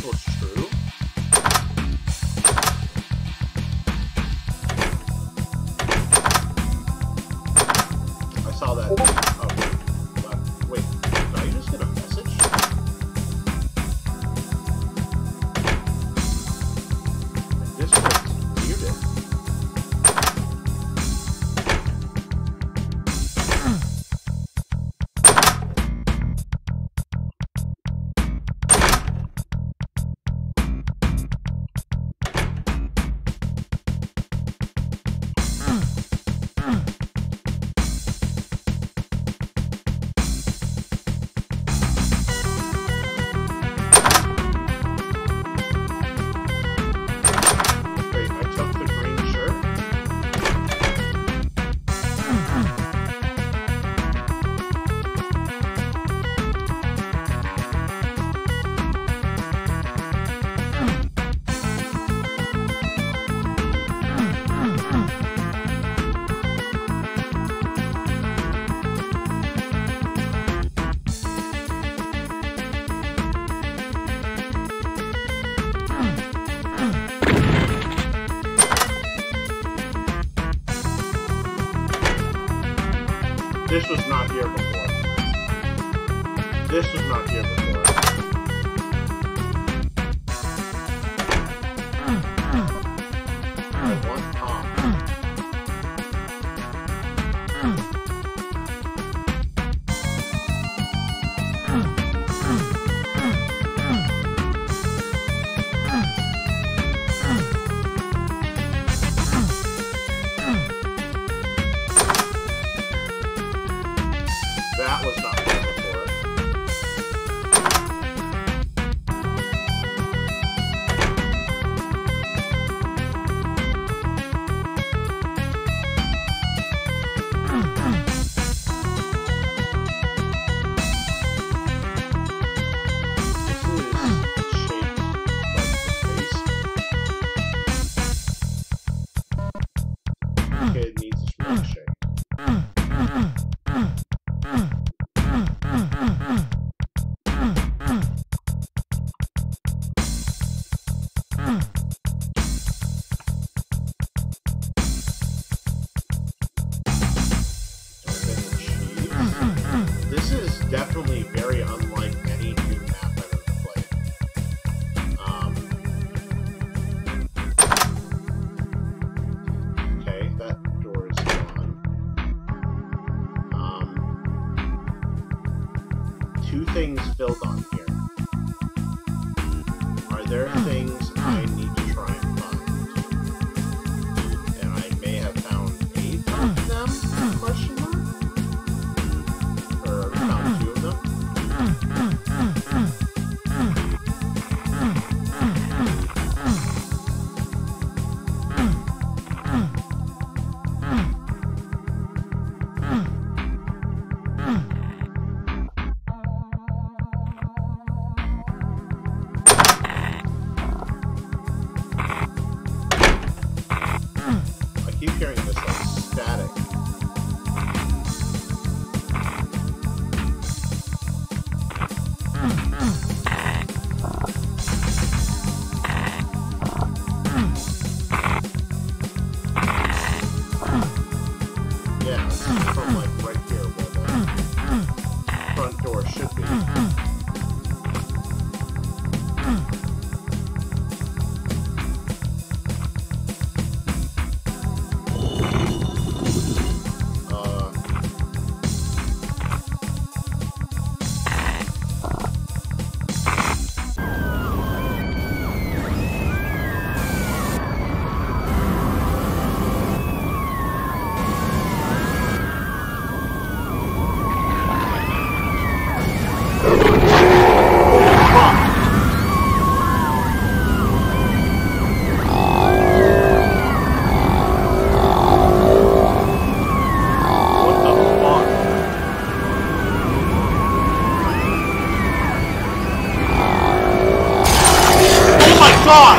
was true. I saw that. Oh, wait. Did I just get a message? This was muted. This was not here before. This was not here before. I want Tom. That was not here before. Kid needs his milkshake. This is definitely very unlike any new map I've ever played. Okay, that door is gone. Two things filled on here. Are there things I need to try and find? And I may have found 8 of them? Question mark? Or found 2 of them? I keep hearing this like static. Yeah, it's from like right here where the front door should be. God!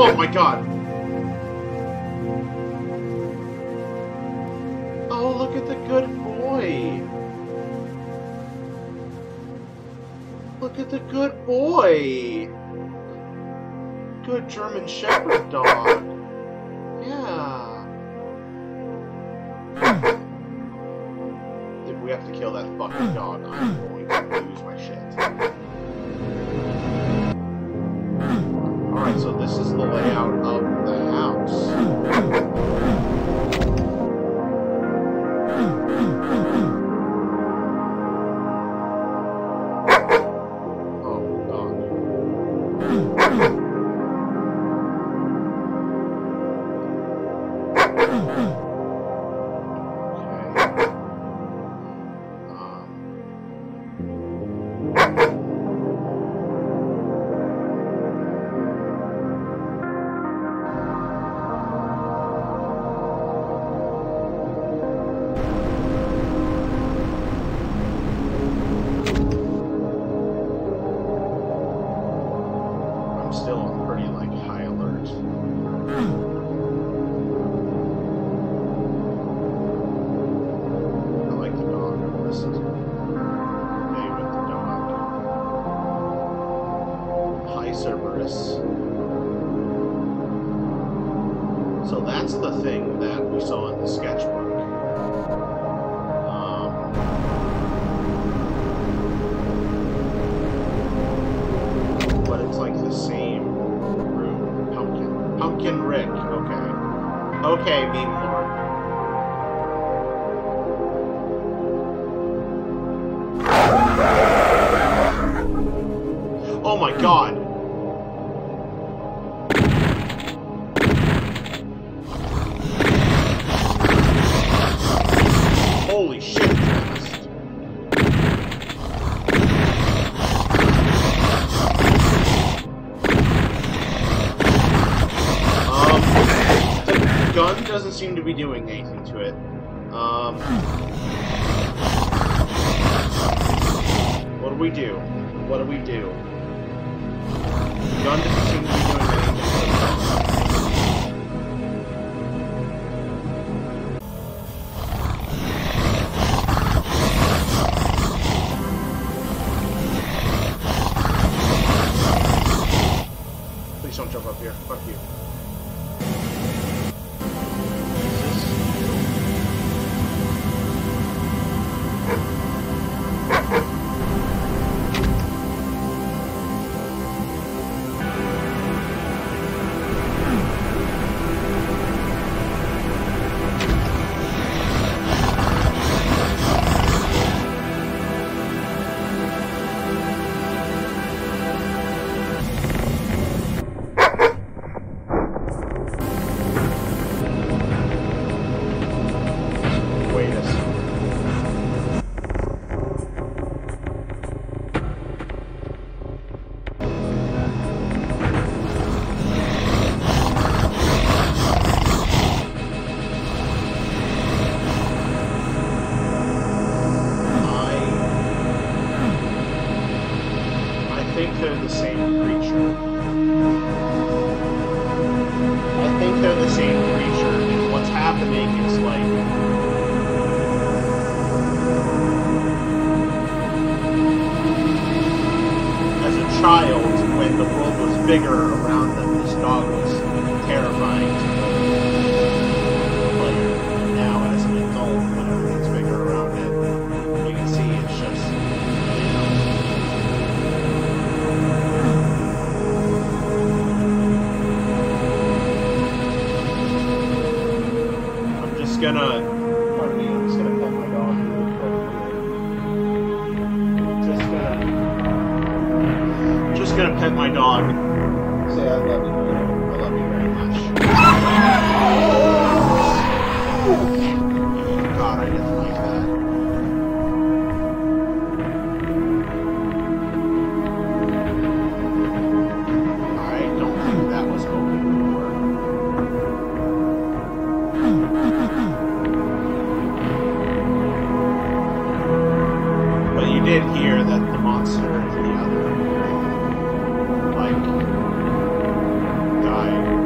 Oh my god! Oh, look at the good boy! Look at the good boy! Good German Shepherd dog. Yeah. If we have to kill that fucking dog, I'm going to lose my shit. Alright, so this is the layout of the house. So that's the thing that we saw in the sketchbook. But it's like the same room. Pumpkin Rick. Okay. Okay, Meme Lord. Oh my god! Holy shit, fast. The gun doesn't seem to be doing anything to it. What do we do? What do we do? The gun doesn't seem to be doing anything to the dog. Please don't jump up here. Fuck you. I think they're the same creature. I think they're the same creature, and what's happening is like... As a child, when the world was bigger around them, this dog was terrifying to the player. And now, as an adult, when everything's bigger around it, you can see it's just... I'm just gonna pet my dog really quick. Just gonna pet my dog. Say I love you. I love you very much. God, I didn't like that. I don't think that was open before. But you did hear that the monster in the other room, like, died.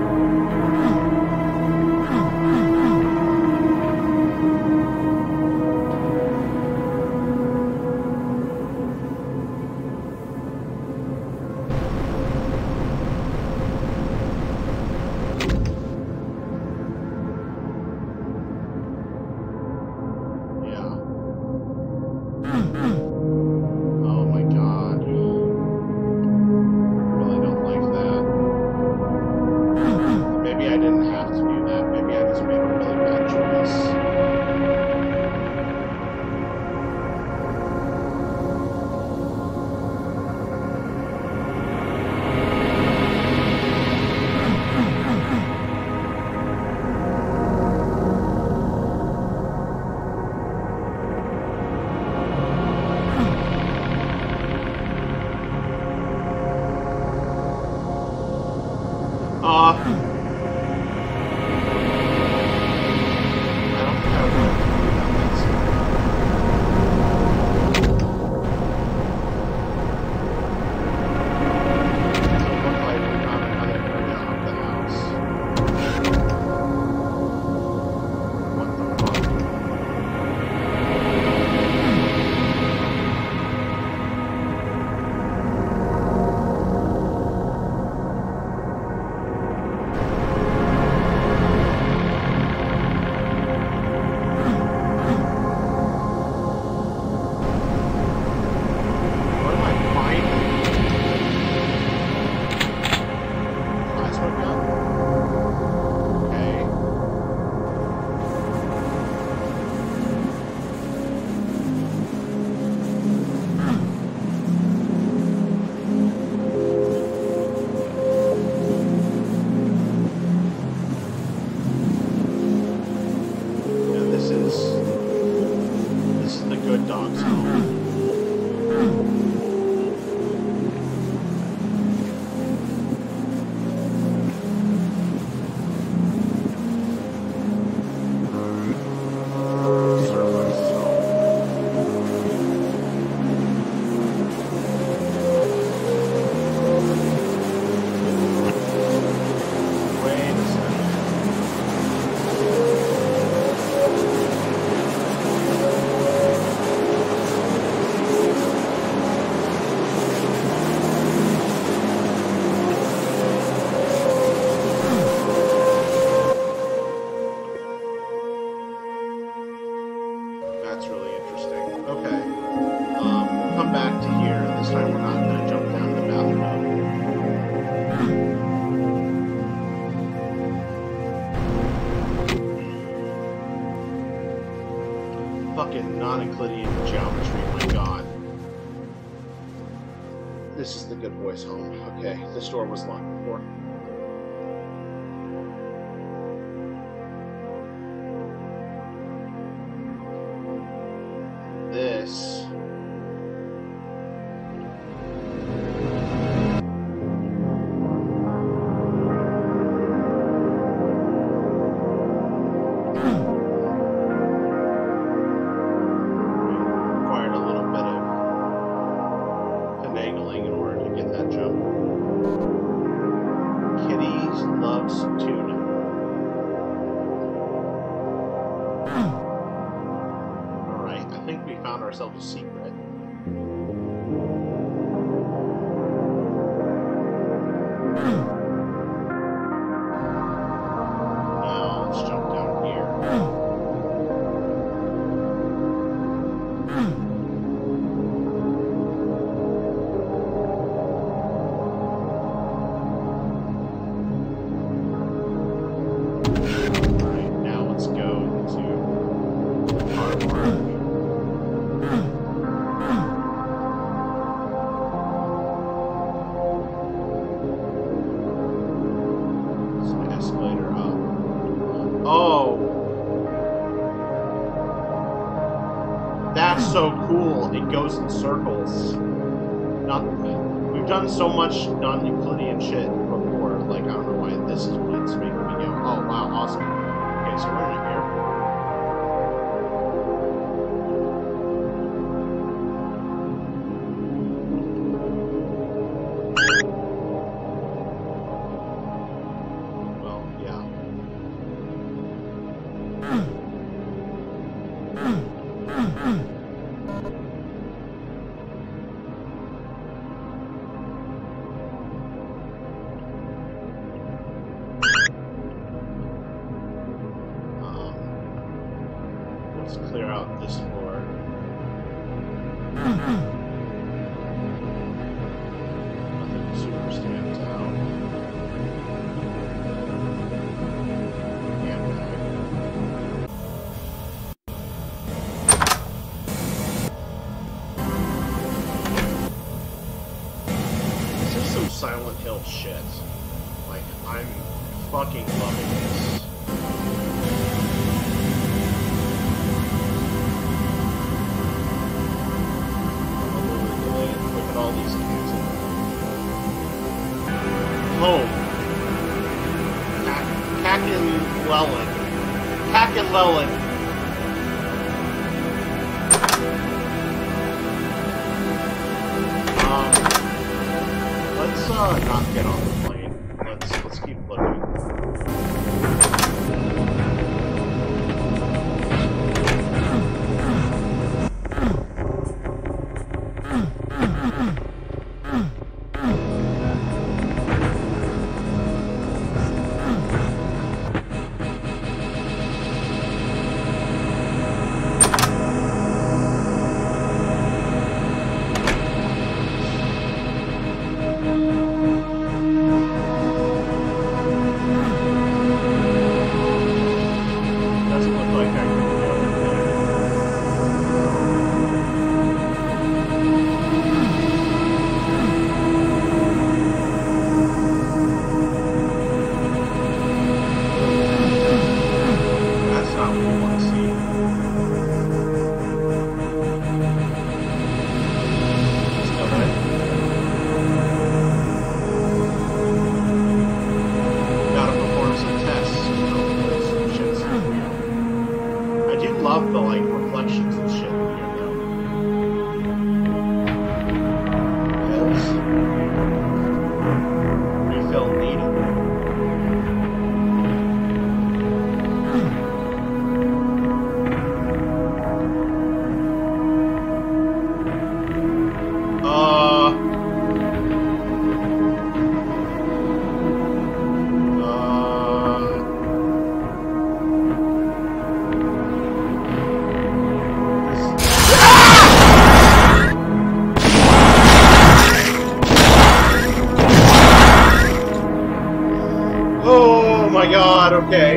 dog's home. Fucking non-Euclidean geometry, my god. This is the good boy's home. Okay, this door was locked before. This... ourselves a secret. Now let's jump down here. Alright, now let's go to the car park. That's so cool. It goes in circles. We've done so much non-Euclidean shit before. Like, I don't know why this is what it's making me go, oh, wow, awesome. Okay, so we're in an airport. Well, yeah. Let's clear out this floor. Nothing super stands out. Handbag. This is some Silent Hill shit. Like, I'm fucking loving this. All these things. Home. Kakin-Lelin. Kakin-Lelin. Let's not get on the plane. Let's keep looking. Okay.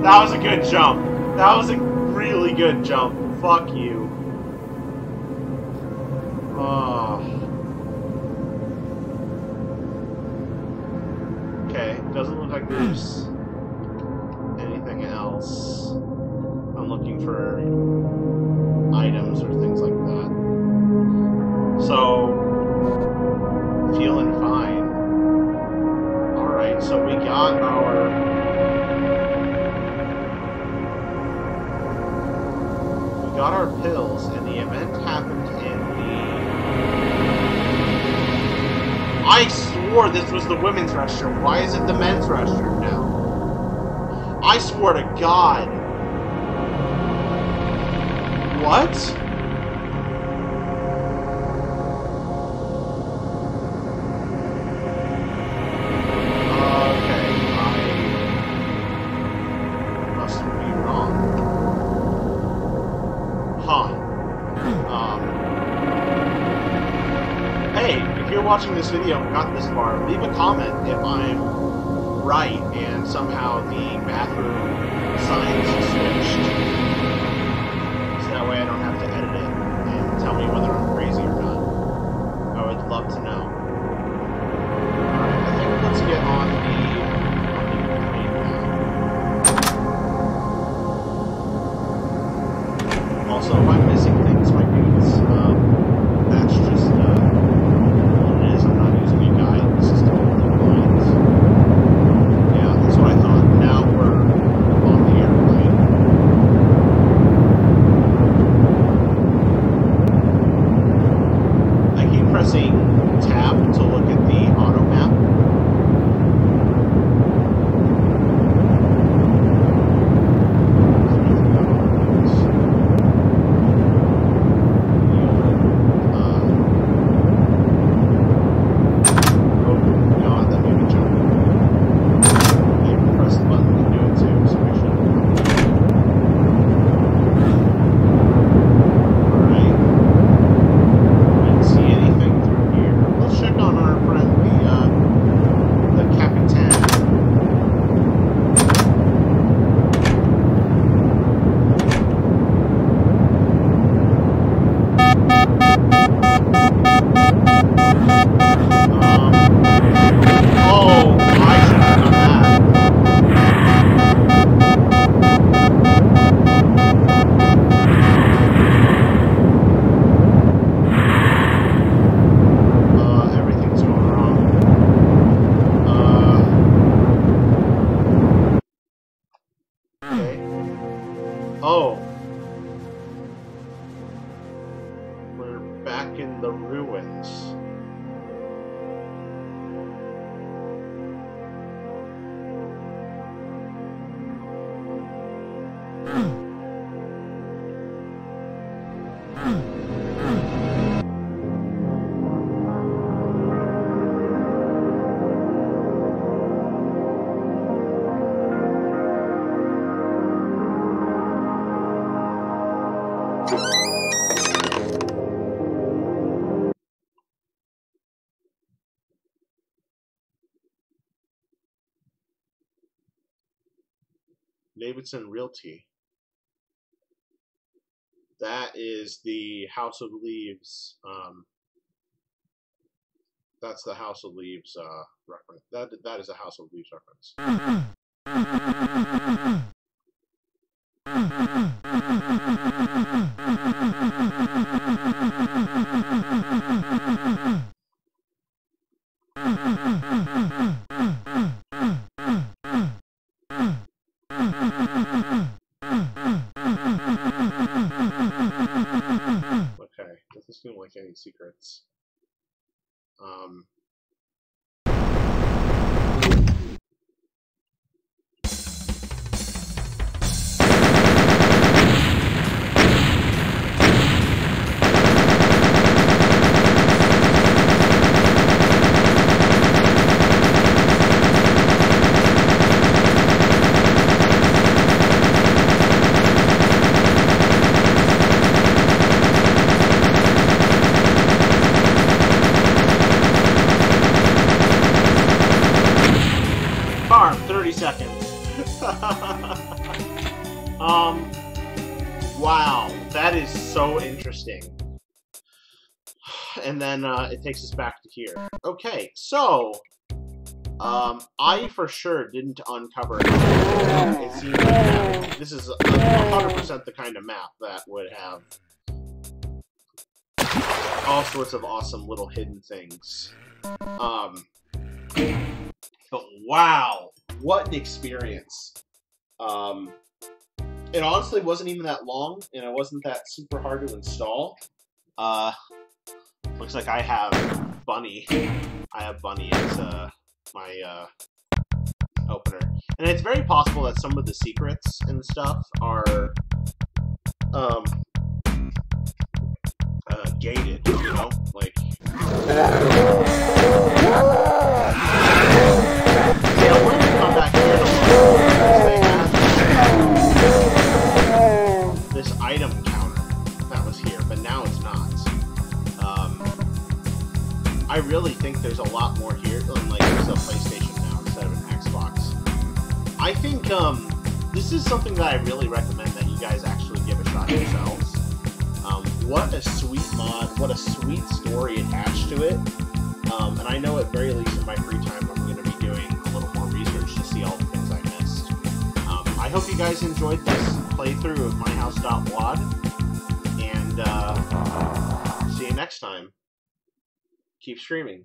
That was a good jump. That was a really good jump. Fuck you. Okay, doesn't look like there's anything else. I'm looking for items or things like that. So, feeling fine. Alright, so we got our pills, and the event happened in the... I swore this was the women's restroom. Why is it the men's restroom now? I swear to God. What? Okay, I must be wrong. Huh. Hey, if you're watching this video and got this far, leave a comment if I'm right and somehow the bathroom signs switched. So that way I don't have to edit it and tell me whether I'm crazy or not. I would love to know. Alright, I think let's get on the plane now. Also, if I'm missing things, my dudes, that's just what it is. I'm not using a guide. This is totally blind. Yeah, that's what I thought. Now we're on the airplane. I keep pressing tab to look at the auto map. Oh. We're back in the ruins. Davidson Realty. That is the House of Leaves. That's the House of Leaves reference. That is a House of Leaves reference. Okay, doesn't seem like any secrets. Wow, that is so interesting. And then it takes us back to here. Okay, so I for sure didn't uncover anything. It seems like this is 100% the kind of map that would have all sorts of awesome little hidden things. But wow, what an experience. It honestly wasn't even that long, and it wasn't that super hard to install. Looks like I have Bunny. I have Bunny as my opener. And it's very possible that some of the secrets and stuff are gated, you know? Like... Yeah, I wanted to come back here and look. This item counter that was here, but now it's not. I really think there's a lot more here. Like, there's a PlayStation now instead of an Xbox. I think this is something that I really recommend that you guys actually give a shot yourselves. What a sweet mod, what a sweet story attached to it. And I know at very least in my free time I'm going to be doing a little more research to see all the things I missed. I hope you guys enjoyed this playthrough of MyHouse.WAD, and see you next time. Keep streaming.